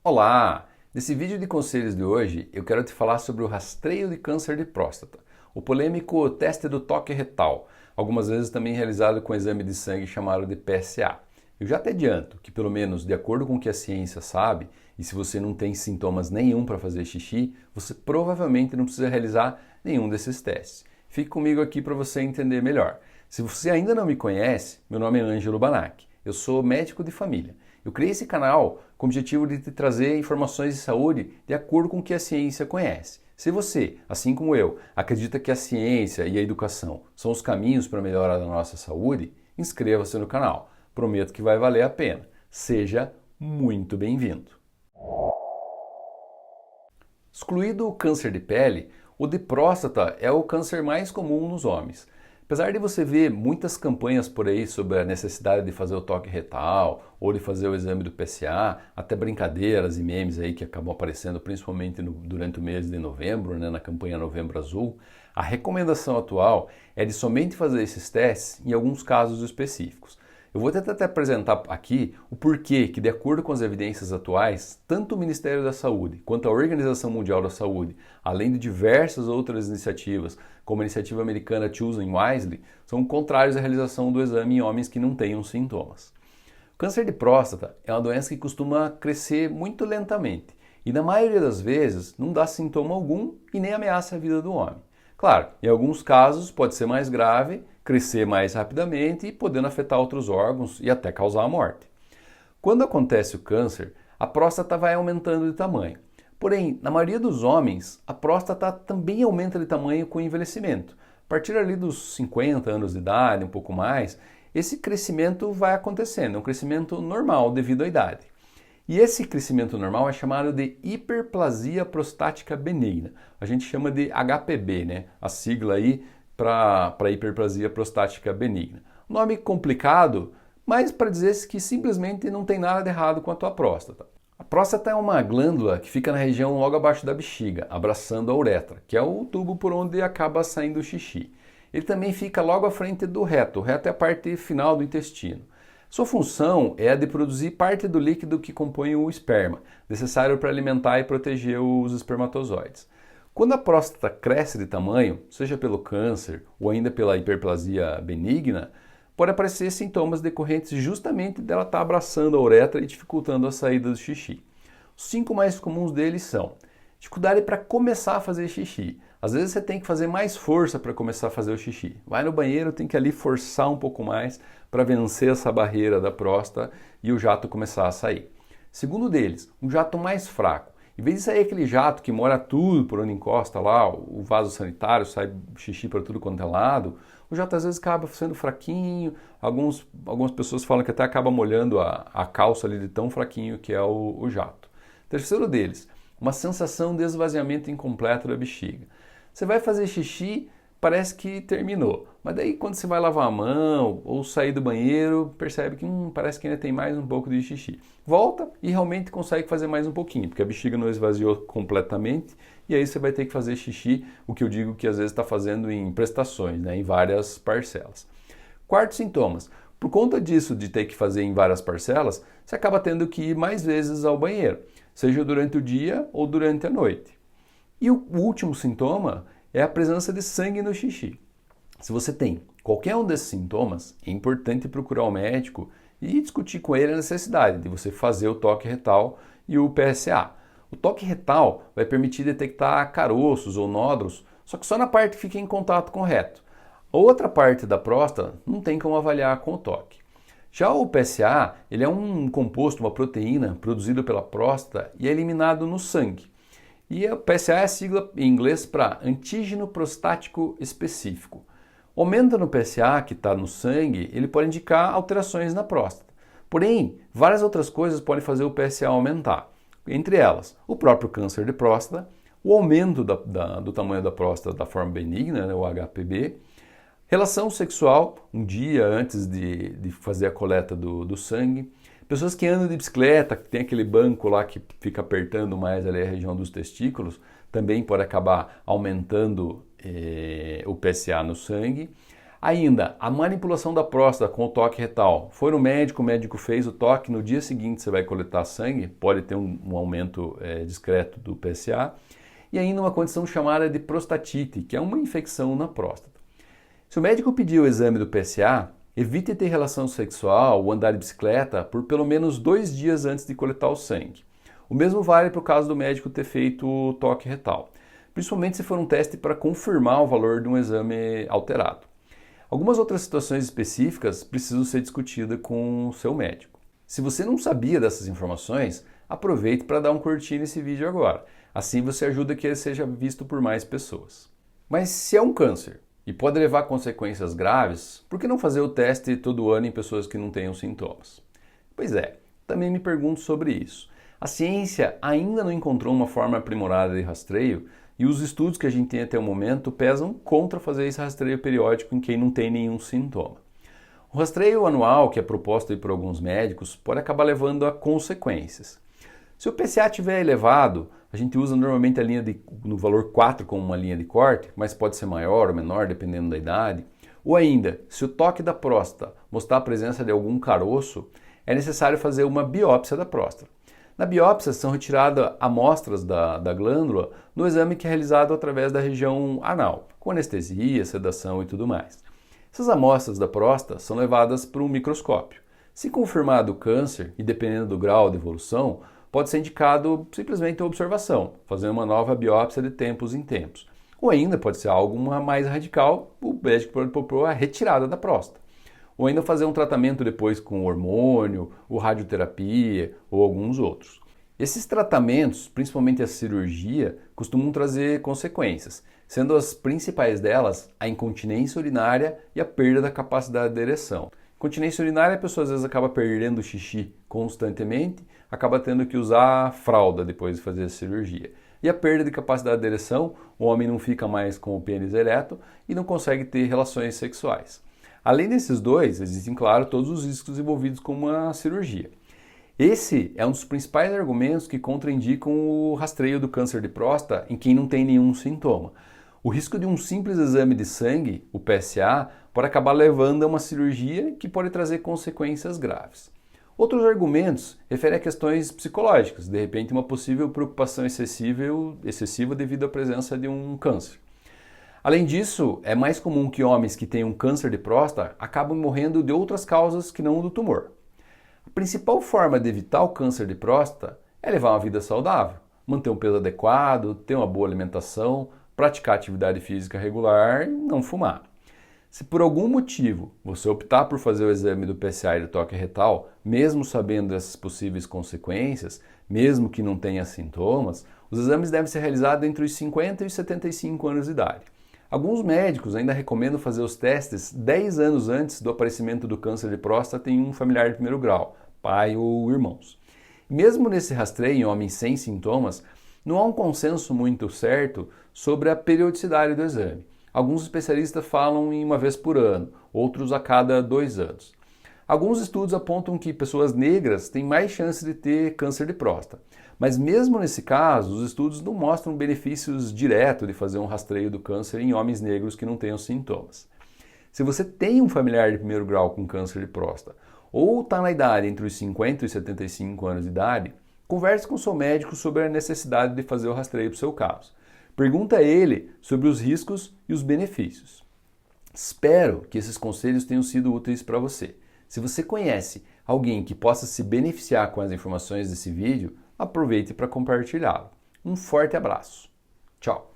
Olá! Nesse vídeo de conselhos de hoje, eu quero te falar sobre o rastreio de câncer de próstata, o polêmico teste do toque retal, algumas vezes também realizado com exame de sangue chamado de PSA. Eu já te adianto que, pelo menos de acordo com o que a ciência sabe, e se você não tem sintomas nenhum para fazer xixi, você provavelmente não precisa realizar nenhum desses testes. Fique comigo aqui para você entender melhor. Se você ainda não me conhece, meu nome é Ângelo Banac. Eu sou médico de família. Eu criei esse canal com o objetivo de te trazer informações de saúde de acordo com o que a ciência conhece. Se você, assim como eu, acredita que a ciência e a educação são os caminhos para a melhora da nossa saúde, inscreva-se no canal. Prometo que vai valer a pena. Seja muito bem-vindo. Excluído o câncer de pele, o de próstata é o câncer mais comum nos homens. Apesar de você ver muitas campanhas por aí sobre a necessidade de fazer o toque retal ou de fazer o exame do PSA, até brincadeiras e memes aí que acabam aparecendo principalmente durante o mês de novembro, na campanha Novembro Azul, a recomendação atual é de somente fazer esses testes em alguns casos específicos. Eu vou tentar te apresentar aqui o porquê que, de acordo com as evidências atuais, tanto o Ministério da Saúde quanto a Organização Mundial da Saúde, além de diversas outras iniciativas, como a iniciativa americana Choosing Wisely, são contrários à realização do exame em homens que não tenham sintomas. O câncer de próstata é uma doença que costuma crescer muito lentamente e, na maioria das vezes, não dá sintoma algum e nem ameaça a vida do homem. Claro, em alguns casos pode ser mais grave, crescer mais rapidamente e podendo afetar outros órgãos e até causar a morte. Quando acontece o câncer, a próstata vai aumentando de tamanho. Porém, na maioria dos homens, a próstata também aumenta de tamanho com o envelhecimento. A partir ali dos 50 anos de idade, um pouco mais, esse crescimento vai acontecendo, é um crescimento normal devido à idade. E esse crescimento normal é chamado de hiperplasia prostática benigna. A gente chama de HPB, né? A sigla aí para hiperplasia prostática benigna. Nome complicado, mas para dizer que simplesmente não tem nada de errado com a tua próstata. A próstata é uma glândula que fica na região logo abaixo da bexiga, abraçando a uretra, que é o tubo por onde acaba saindo o xixi. Ele também fica logo à frente do reto. O reto é a parte final do intestino. Sua função é a de produzir parte do líquido que compõe o esperma, necessário para alimentar e proteger os espermatozoides. Quando a próstata cresce de tamanho, seja pelo câncer ou ainda pela hiperplasia benigna, pode aparecer sintomas decorrentes justamente dela estar abraçando a uretra e dificultando a saída do xixi. Os 5 mais comuns deles são: dificuldade para começar a fazer xixi. Às vezes você tem que fazer mais força para começar a fazer o xixi. Vai no banheiro, tem que ali forçar um pouco mais para vencer essa barreira da próstata e o jato começar a sair. Segundo deles, um jato mais fraco. Em vez de sair aquele jato que molha tudo por onde encosta lá, o vaso sanitário, sai xixi para tudo quanto é lado, o jato às vezes acaba sendo fraquinho, algumas pessoas falam que até acaba molhando a calça ali de tão fraquinho que é o jato. Terceiro deles, uma sensação de esvaziamento incompleto da bexiga. Você vai fazer xixi, parece que terminou, mas daí quando você vai lavar a mão ou sair do banheiro, percebe que parece que ainda tem mais um pouco de xixi. Volta e realmente consegue fazer mais um pouquinho, porque a bexiga não esvaziou completamente, e aí você vai ter que fazer xixi, o que eu digo que às vezes está fazendo em prestações, né, em várias parcelas. Quarto, sintomas. Por conta disso, de ter que fazer em várias parcelas, você acaba tendo que ir mais vezes ao banheiro, seja durante o dia ou durante a noite. E o último sintoma é a presença de sangue no xixi. Se você tem qualquer um desses sintomas, é importante procurar o médico e discutir com ele a necessidade de você fazer o toque retal e o PSA. O toque retal vai permitir detectar caroços ou nódulos, só que só na parte que fica em contato com o reto. A outra parte da próstata não tem como avaliar com o toque. Já o PSA, ele é um composto, uma proteína produzido pela próstata e é eliminado no sangue. E o PSA é a sigla em inglês para antígeno prostático específico. O aumento no PSA que está no sangue, ele pode indicar alterações na próstata. Porém, várias outras coisas podem fazer o PSA aumentar. Entre elas, o próprio câncer de próstata, o aumento do tamanho da próstata da forma benigna, né, o HPB, relação sexual, um dia antes de fazer a coleta do sangue, pessoas que andam de bicicleta, que tem aquele banco lá que fica apertando mais ali a região dos testículos, também pode acabar aumentando o PSA no sangue. Ainda, a manipulação da próstata com o toque retal. Foi no médico, o médico fez o toque, no dia seguinte você vai coletar sangue, pode ter um aumento discreto do PSA. E ainda uma condição chamada de prostatite, que é uma infecção na próstata. Se o médico pedir o exame do PSA, evite ter relação sexual ou andar de bicicleta por pelo menos 2 dias antes de coletar o sangue. O mesmo vale para o caso do médico ter feito o toque retal, principalmente se for um teste para confirmar o valor de um exame alterado. Algumas outras situações específicas precisam ser discutidas com o seu médico. Se você não sabia dessas informações, aproveite para dar um curtir nesse vídeo agora. Assim você ajuda que ele seja visto por mais pessoas. Mas se é um câncer e pode levar a consequências graves, por que não fazer o teste todo ano em pessoas que não tenham sintomas? Pois é, também me pergunto sobre isso. A ciência ainda não encontrou uma forma aprimorada de rastreio e os estudos que a gente tem até o momento pesam contra fazer esse rastreio periódico em quem não tem nenhum sintoma. O rastreio anual, que é proposto por alguns médicos, pode acabar levando a consequências. Se o PSA estiver elevado, a gente usa normalmente a linha no valor 4 como uma linha de corte, mas pode ser maior ou menor dependendo da idade. Ou ainda, se o toque da próstata mostrar a presença de algum caroço, é necessário fazer uma biópsia da próstata. Na biópsia são retiradas amostras da glândula no exame que é realizado através da região anal, com anestesia, sedação e tudo mais. Essas amostras da próstata são levadas para um microscópio. Se confirmado o câncer, e dependendo do grau de evolução, pode ser indicado simplesmente a observação, fazendo uma nova biópsia de tempos em tempos. Ou ainda pode ser algo mais radical, o médico pode propor a retirada da próstata. Ou ainda fazer um tratamento depois com hormônio, ou radioterapia, ou alguns outros. Esses tratamentos, principalmente a cirurgia, costumam trazer consequências, sendo as principais delas a incontinência urinária e a perda da capacidade de ereção. Incontinência urinária, a pessoa às vezes acaba perdendo o xixi constantemente, acaba tendo que usar fralda depois de fazer a cirurgia. E a perda de capacidade de ereção, o homem não fica mais com o pênis ereto e não consegue ter relações sexuais. Além desses dois, existem, claro, todos os riscos envolvidos com uma cirurgia. Esse é um dos principais argumentos que contraindicam o rastreio do câncer de próstata em quem não tem nenhum sintoma. O risco de um simples exame de sangue, o PSA, pode acabar levando a uma cirurgia que pode trazer consequências graves. Outros argumentos referem a questões psicológicas, de repente uma possível preocupação excessiva devido à presença de um câncer. Além disso, é mais comum que homens que tenham câncer de próstata acabem morrendo de outras causas que não do tumor. A principal forma de evitar o câncer de próstata é levar uma vida saudável, manter um peso adequado, ter uma boa alimentação, praticar atividade física regular e não fumar. Se por algum motivo você optar por fazer o exame do PSA e do toque retal, mesmo sabendo dessas possíveis consequências, mesmo que não tenha sintomas, os exames devem ser realizados entre os 50 e os 75 anos de idade. Alguns médicos ainda recomendam fazer os testes 10 anos antes do aparecimento do câncer de próstata em um familiar de primeiro grau, pai ou irmãos. Mesmo nesse rastreio em homens sem sintomas, não há um consenso muito certo sobre a periodicidade do exame. Alguns especialistas falam em uma vez por ano, outros a cada 2 anos. Alguns estudos apontam que pessoas negras têm mais chances de ter câncer de próstata. Mas mesmo nesse caso, os estudos não mostram benefícios diretos de fazer um rastreio do câncer em homens negros que não tenham sintomas. Se você tem um familiar de primeiro grau com câncer de próstata ou está na idade entre os 50 e 75 anos de idade, converse com seu médico sobre a necessidade de fazer o rastreio para o seu caso. Pergunta a ele sobre os riscos e os benefícios. Espero que esses conselhos tenham sido úteis para você. Se você conhece alguém que possa se beneficiar com as informações desse vídeo, aproveite para compartilhá-lo. Um forte abraço. Tchau!